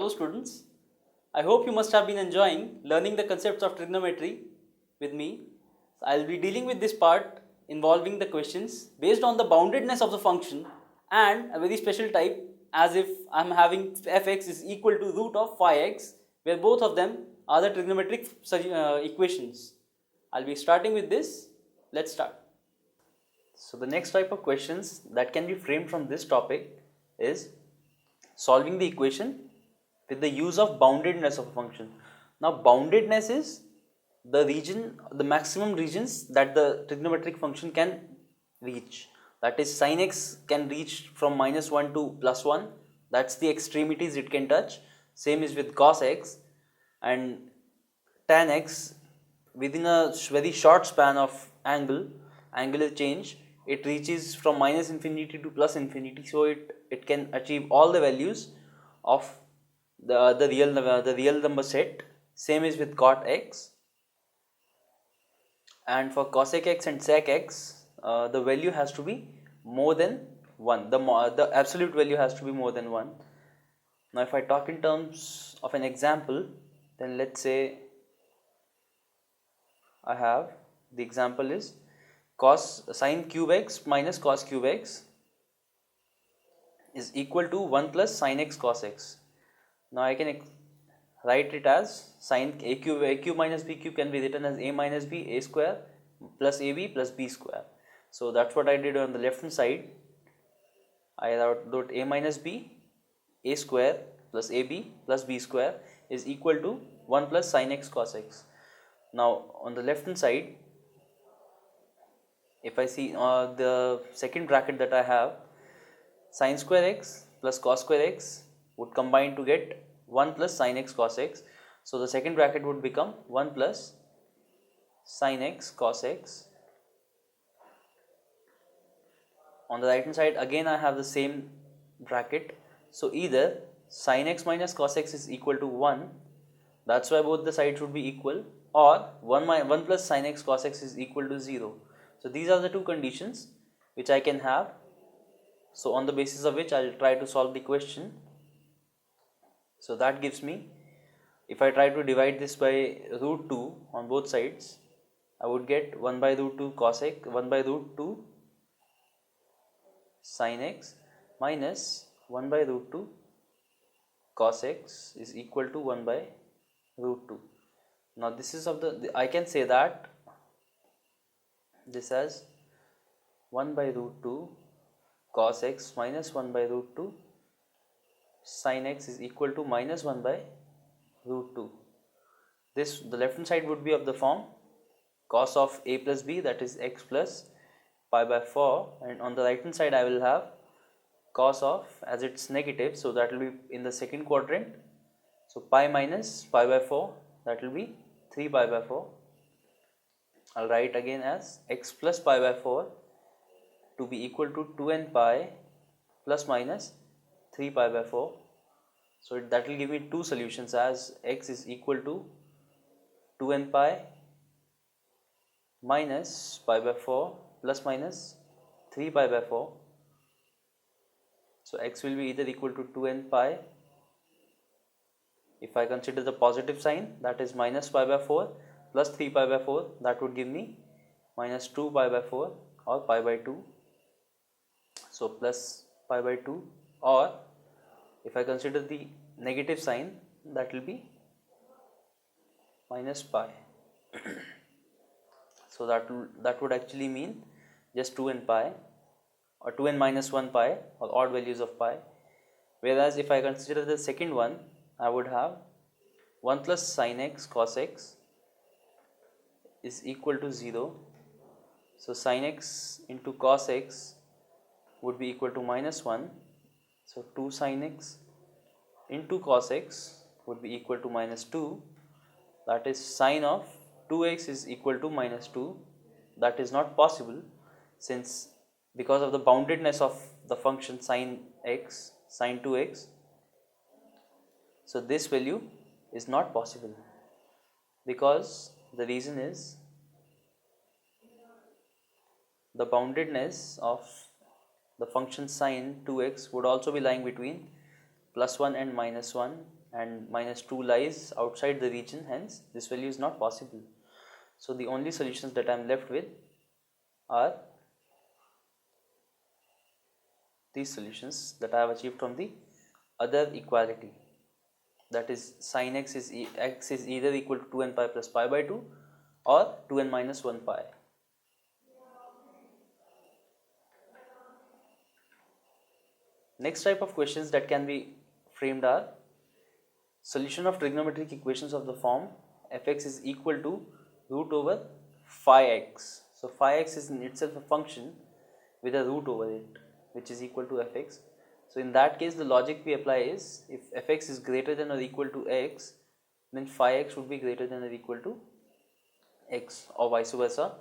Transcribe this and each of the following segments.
Hello students, I hope you must have been enjoying learning the concepts of trigonometry with me. I will be dealing with this part involving the questions based on the boundedness of the function and a very special type, as if I am having fx is equal to root of phi x, where both of them are the trigonometric equations. I will be starting with this. Let's start. So the next type of questions that can be framed from this topic is solving the equation with the use of boundedness of a function. Now boundedness is the region, the maximum regions that the trigonometric function can reach. That is, sin x can reach from -1 to +1, that's the extremities it can touch. Same is with cos x, and tan x within a very short span of angular change, it reaches from -infinity to +infinity, so it can achieve all the values of the real number set. Same is with cot x, and for cosec x and sec x, the value has to be more than 1. The absolute value has to be more than 1. Now if I talk in terms of an example, then let's say I have the example is sin cube x minus cos cube x is equal to 1 plus sin x cos x. Now I can write it as sin a cube minus b cube can be written as a minus b a square plus ab plus b square. So that's what I did on the left hand side. I wrote a minus b a square plus ab plus b square is equal to 1 plus sin x cos x. Now on the left hand side, if I see the second bracket that I have, sin square x plus cos square x would combine to get 1 plus sin x cos x. So the second bracket would become 1 plus sin x cos x. On the right hand side again I have the same bracket, so either sin x minus cos x is equal to 1, that's why both the sides would be equal, or 1 plus sin x cos x is equal to 0. So these are the two conditions which I can have. So on the basis of which I will try to solve the question. So that gives me, if I try to divide this by root 2 on both sides, I would get 1 by root 2 cos x, 1 by root 2 sin x minus 1 by root 2 cos x is equal to 1 by root 2. Now this is of the I can say that this as 1 by root 2 cos x minus 1 by root 2 sin x is equal to minus 1 by root 2. This, the left hand side would be of the form cos of a plus b, that is x plus pi by 4, and on the right hand side I will have cos of, as it's negative, so that will be in the second quadrant, so pi minus pi by 4, that will be 3 pi by 4. I'll write again as x plus pi by 4 to be equal to 2n pi plus minus 3 pi by 4. So that will give me two solutions, as x is equal to 2n pi minus pi by 4 plus minus 3 pi by 4. So x will be either equal to 2n pi, if I consider the positive sign, that is minus pi by 4 plus 3 pi by 4, that would give me minus 2 pi by 4 or pi by 2. So plus pi by 2, or if I consider the negative sign, that will be minus pi. So that would actually mean just 2n pi or 2n minus 1 pi, or odd values of pi. Whereas if I consider the second one, I would have 1 plus sin x cos x is equal to 0. So sin x into cos x would be equal to minus 1. So 2 sin x into cos x would be equal to minus 2. That is, sin of 2x is equal to minus 2. That is not possible, since because of the boundedness of the function sin x, sin 2x, so this value is not possible, because the reason is the boundedness of the function sin 2x would also be lying between +1 and -1. and minus 2 lies outside the region, hence this value is not possible. So the only solutions that I am left with are these solutions that I have achieved from the other equality, that is sin x is either equal to 2n pi plus pi by 2 or 2n minus 1 pi. Next type of questions that can be framed are solution of trigonometric equations of the form fx is equal to root over phi x. So phi x is in itself a function with a root over it, which is equal to fx. So in that case, the logic we apply is, if fx is greater than or equal to x, then phi x should be greater than or equal to x, or vice versa.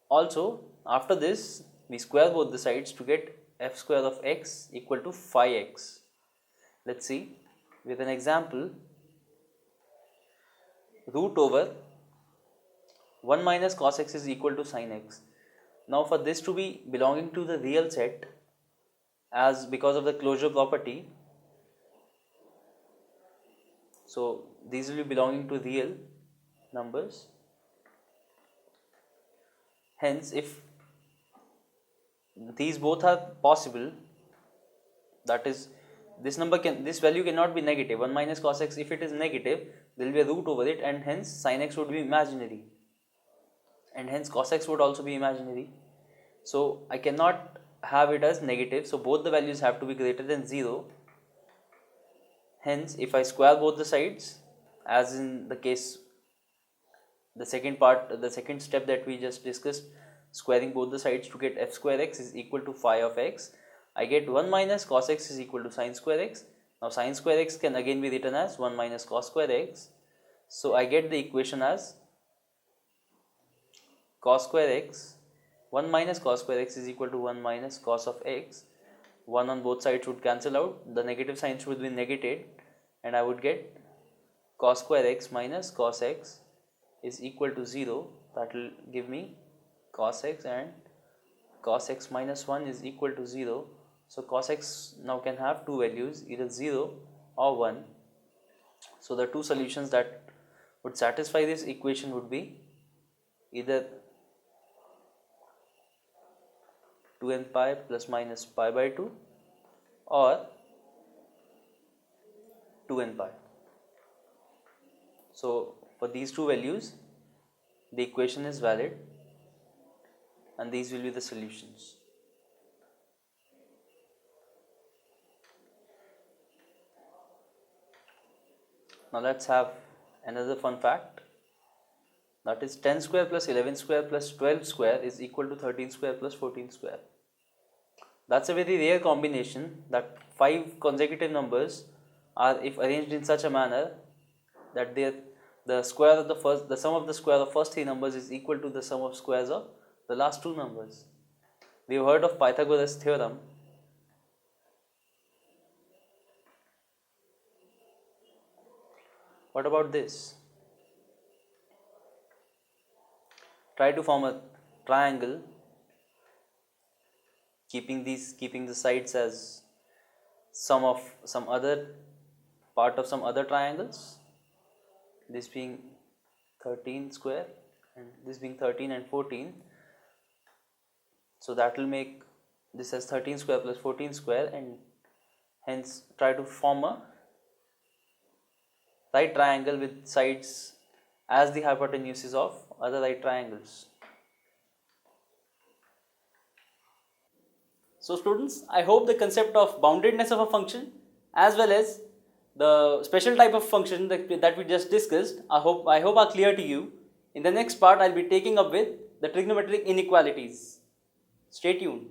Also, after this, we square both the sides to get f square of x equal to phi x. Let's see with an example. Root over 1 minus cos x is equal to sin x. Now for this to be belonging to the real set, as because of the closure property, so these will be belonging to real numbers. Hence, if these both are possible, that is, this value cannot be negative. 1 minus cos x, if it is negative, there will be a root over it, and hence sin x would be imaginary, and hence cos x would also be imaginary. So I cannot have it as negative, so both the values have to be greater than 0. Hence, if I square both the sides, as in the case, the second step that we just discussed, squaring both the sides to get f square x is equal to phi of x, I get 1 minus cos x is equal to sin square x. Now sin square x can again be written as 1 minus cos square x. So I get the equation as cos square x, 1 minus cos square x is equal to 1 minus cos of x. 1 on both sides would cancel out, the negative signs would be negated, and I would get cos square x minus cos x is equal to 0. That will give me cos x, and cos x minus 1 is equal to 0. So cos x now can have two values, either 0 or 1. So the two solutions that would satisfy this equation would be either 2n pi plus minus pi by 2 or 2n pi. So for these two values, the equation is valid, and these will be the solutions. Now let's have another fun fact, that is 10 square plus 11 square plus 12 square is equal to 13 square plus 14 square. That's a very rare combination, that 5 consecutive numbers are, if arranged in such a manner, that the sum of the square of first 3 numbers is equal to the sum of squares of the last 2 numbers. We have heard of Pythagoras theorem. What about this? Try to form a triangle, keeping the sides as sum of some other part of some other triangles, this being 13 square and this being 13 and 14. So that will make this as 13 square plus 14 square, and hence try to form a right triangle with sides as the hypotenuses of other right triangles. So students, I hope the concept of boundedness of a function as well as the special type of function that we just discussed, I hope are clear to you. In the next part, I'll be taking up with the trigonometric inequalities. Stay tuned.